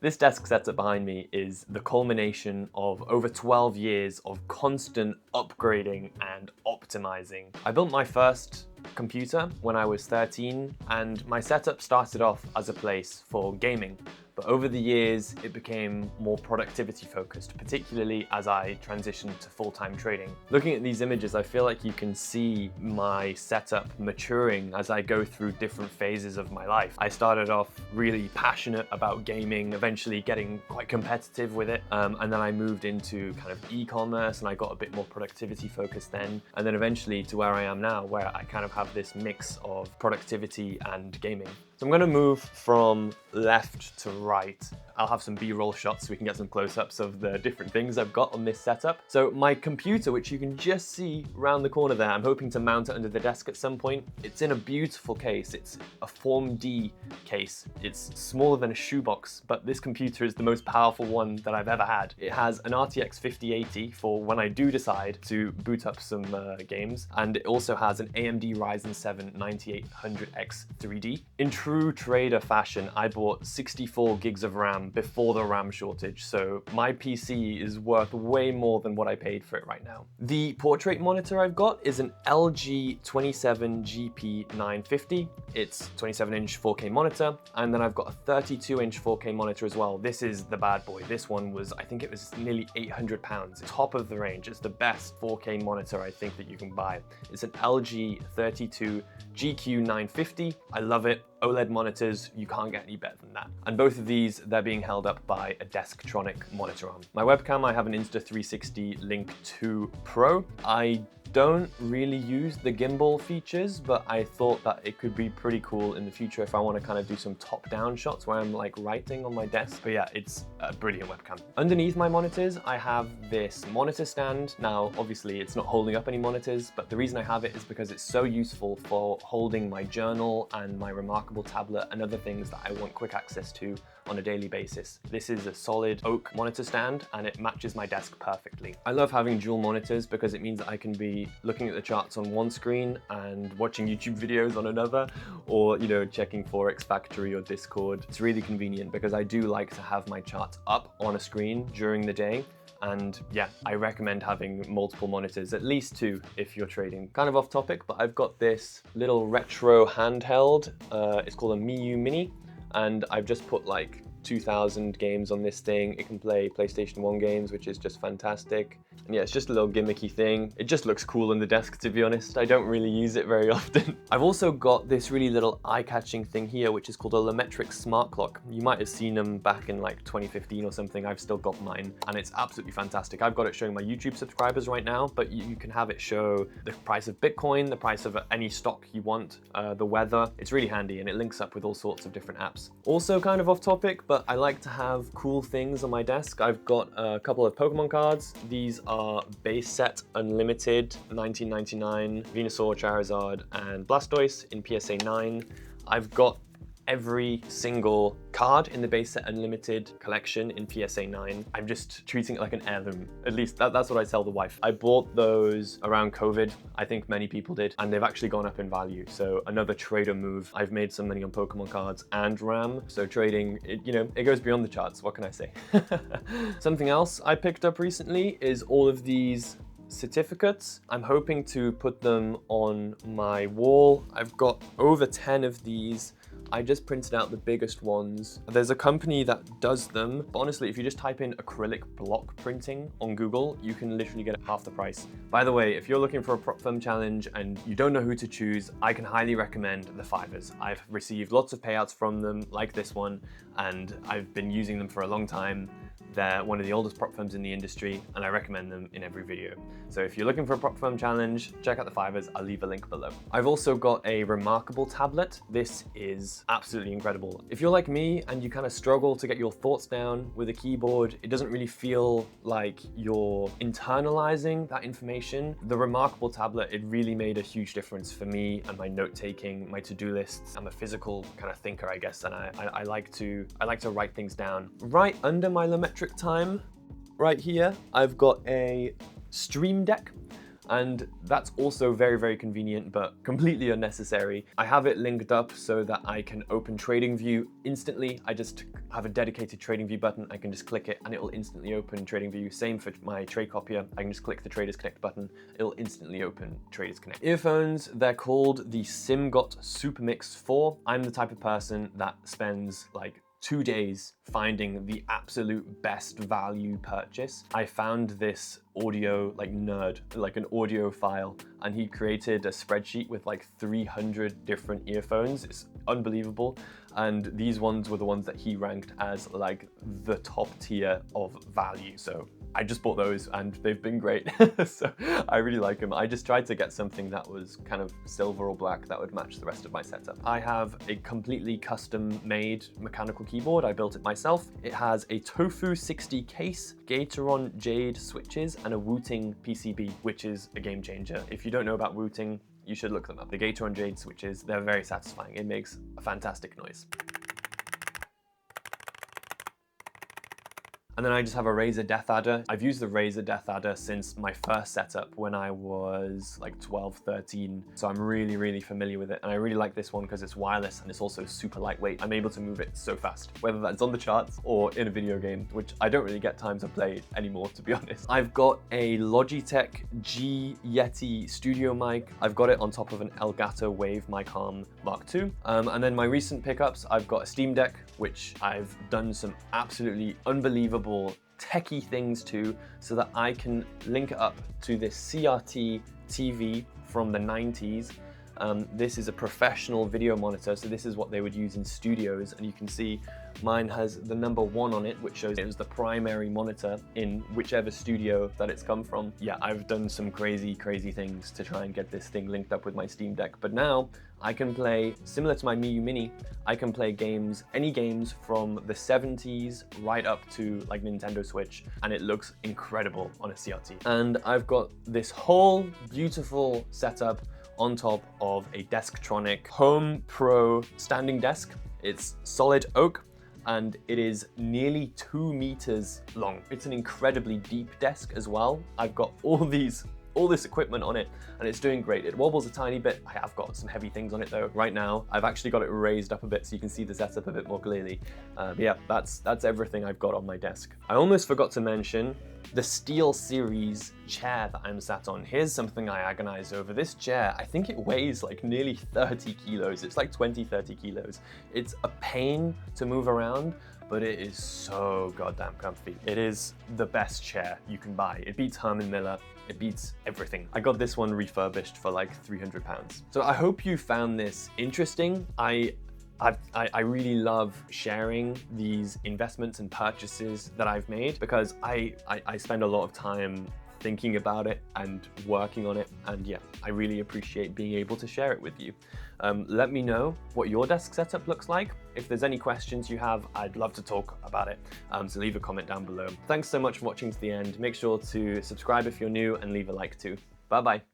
This desk setup behind me is the culmination of over 12 years of constant upgrading and optimizing. I built my first computer when I was 13, and my setup started off as a place for gaming. But over the years, it became more productivity focused, particularly as I transitioned to full-time trading. Looking at these images, I feel like you can see my setup maturing as I go through different phases of my life. I started off really passionate about gaming, eventually getting quite competitive with it. And then I moved into kind of e-commerce and I got a bit more productivity focused then. And then eventually to where I am now, where I kind of have this mix of productivity and gaming. So I'm gonna move from left to right. I'll have some B-roll shots so we can get some close-ups of the different things I've got on this setup. So my computer, which you can just see around the corner there, I'm hoping to mount it under the desk at some point. It's in a beautiful case. It's a Form D case. It's smaller than a shoebox, but this computer is the most powerful one that I've ever had. It has an RTX 5080 for when I do decide to boot up some games, and it also has an AMD Ryzen 7 9800X 3D. In true trader fashion, I bought 64 gigs of RAM before the RAM shortage, so my PC is worth way more than what I paid for it right now. The portrait monitor I've got is an LG 27GP950. It's 27-inch 4K monitor, and then I've got a 32-inch 4K monitor as well. This is the bad boy. This one was, I think it was nearly £800. Top of the range. It's the best 4K monitor I think that you can buy. It's an LG 32 GQ950. I love it. OLED monitors, you can't get any better than that. And both of these, they're being held up by a Desktronic monitor arm. My webcam, I have an Insta360 Link 2 Pro. I don't really use the gimbal features, but I thought that it could be pretty cool in the future if I want to kind of do some top-down shots where I'm like writing on my desk. But yeah, it's a brilliant webcam. Underneath my monitors, I have this monitor stand. Now, obviously it's not holding up any monitors, but the reason I have it is because it's so useful for holding my journal and my Remarkable tablet and other things that I want quick access to on a daily basis. This is a solid oak monitor stand and it matches my desk perfectly. I love having dual monitors because it means that I can be looking at the charts on one screen and watching YouTube videos on another, or checking Forex Factory or Discord. It's really convenient because I do like to have my charts up on a screen during the day. And yeah, I recommend having multiple monitors, at least two if you're trading. Kind of off topic, but I've got this little retro handheld. It's called a Miu Mini, and I've just put like 2,000 games on this thing. It can play PlayStation 1 games, which is just fantastic. And yeah, it's just a little gimmicky thing. It just looks cool on the desk, to be honest. I don't really use it very often. I've also got this really little eye-catching thing here, which is called a Lumetric smart clock. You might have seen them back in like 2015 or something. I've still got mine, and it's absolutely fantastic. I've got it showing my YouTube subscribers right now, but you can have it show the price of Bitcoin, the price of any stock you want, the weather. It's really handy, and it links up with all sorts of different apps. Also kind of off topic, but I like to have cool things on my desk. I've got a couple of Pokemon cards. These are base set unlimited 1999 Venusaur, Charizard, and Blastoise in PSA 9. I've got every single card in the base set unlimited collection in PSA 9. I'm just treating it like an heirloom. At least that's what I tell the wife. I bought those around COVID. I think many people did, and they've actually gone up in value. So another trader move. I've made some money on Pokemon cards and RAM. So trading, it goes beyond the charts. What can I say? Something else I picked up recently is all of these certificates. I'm hoping to put them on my wall. I've got over 10 of these. I just printed out the biggest ones. There's a company that does them, but honestly, if you just type in acrylic block printing on Google, you can literally get it half the price. By the way, if you're looking for a prop firm challenge and you don't know who to choose, I can highly recommend the Fivers. I've received lots of payouts from them, like this one, and I've been using them for a long time. They're one of the oldest prop firms in the industry, and I recommend them in every video. So if you're looking for a prop firm challenge, check out the Fivers. I'll leave a link below. I've also got a Remarkable tablet. This is absolutely incredible. If you're like me and you kind of struggle to get your thoughts down with a keyboard, it doesn't really feel like you're internalizing that information. The Remarkable tablet, it really made a huge difference for me and my note-taking, my to-do lists. I'm a physical kind of thinker, I guess, and I like to write things down. Right under my Lumetric time, right here, I've got a Stream Deck. And that's also very, very convenient, but completely unnecessary. I have it linked up so that I can open TradingView instantly. I just have a dedicated TradingView button. I can just click it and it will instantly open TradingView. Same for my trade copier. I can just click the Traders Connect button. It'll instantly open Traders Connect. Earphones, they're called the SimGot Supermix 4. I'm the type of person that spends like 2 days finding the absolute best value purchase. I found this audio nerd, like an audio file, and he created a spreadsheet with like 300 different earphones. It's unbelievable. And these ones were the ones that he ranked as like the top tier of value. So I just bought those and they've been great. So I really like them. I just tried to get something that was kind of silver or black that would match the rest of my setup. I have a completely custom made mechanical keyboard. I built it myself. It has a Tofu 60 case, Gateron Jade switches, and a Wooting PCB, which is a game changer. If you don't know about Wooting, you should look them up. The Gateron Jade switches, they're very satisfying. It makes a fantastic noise. And then I just have a Razer Death Adder. I've used the Razer Death Adder since my first setup when I was like 12, 13. So I'm really, really familiar with it. And I really like this one because it's wireless and it's also super lightweight. I'm able to move it so fast, whether that's on the charts or in a video game, which I don't really get time to play anymore, to be honest. I've got a Logitech G Yeti studio mic. I've got it on top of an Elgato Wave Mic Arm Mark II. And then my recent pickups, I've got a Steam Deck, which I've done some absolutely unbelievable techie things to, so that I can link it up to this CRT TV from the 90s. This is a professional video monitor, so this is what they would use in studios, and you can see mine has the number 1 on it, which shows it was the primary monitor in whichever studio that it's come from. Yeah, I've done some crazy, crazy things to try and get this thing linked up with my Steam Deck, but now I can play, similar to my Miu Mini, I can play games, any games from the 70s right up to like Nintendo Switch, and it looks incredible on a CRT. And I've got this whole beautiful setup on top of a Desktronic Home Pro standing desk. It's solid oak and it is nearly 2 meters long. It's an incredibly deep desk as well. I've got all this equipment on it and it's doing great. It wobbles a tiny bit. I have got some heavy things on it though. Right now, I've actually got it raised up a bit so you can see the setup a bit more clearly. But yeah, that's everything I've got on my desk. I almost forgot to mention the Steel Series chair that I'm sat on. Here's something I agonized over. This chair, I think it weighs like nearly 30 kilos. It's like 20, 30 kilos. It's a pain to move around, but it is so goddamn comfy. It is the best chair you can buy. It beats Herman Miller. It beats everything. I got this one refurbished for like 300 pounds. So I hope you found this interesting. I really love sharing these investments and purchases that I've made because I spend a lot of time thinking about it and working on it, and yeah, I really appreciate being able to share it with you. Let me know what your desk setup looks like. If there's any questions you have, I'd love to talk about it, so leave a comment down below. Thanks so much for watching to the end. Make sure to subscribe if you're new and leave a like too. Bye bye.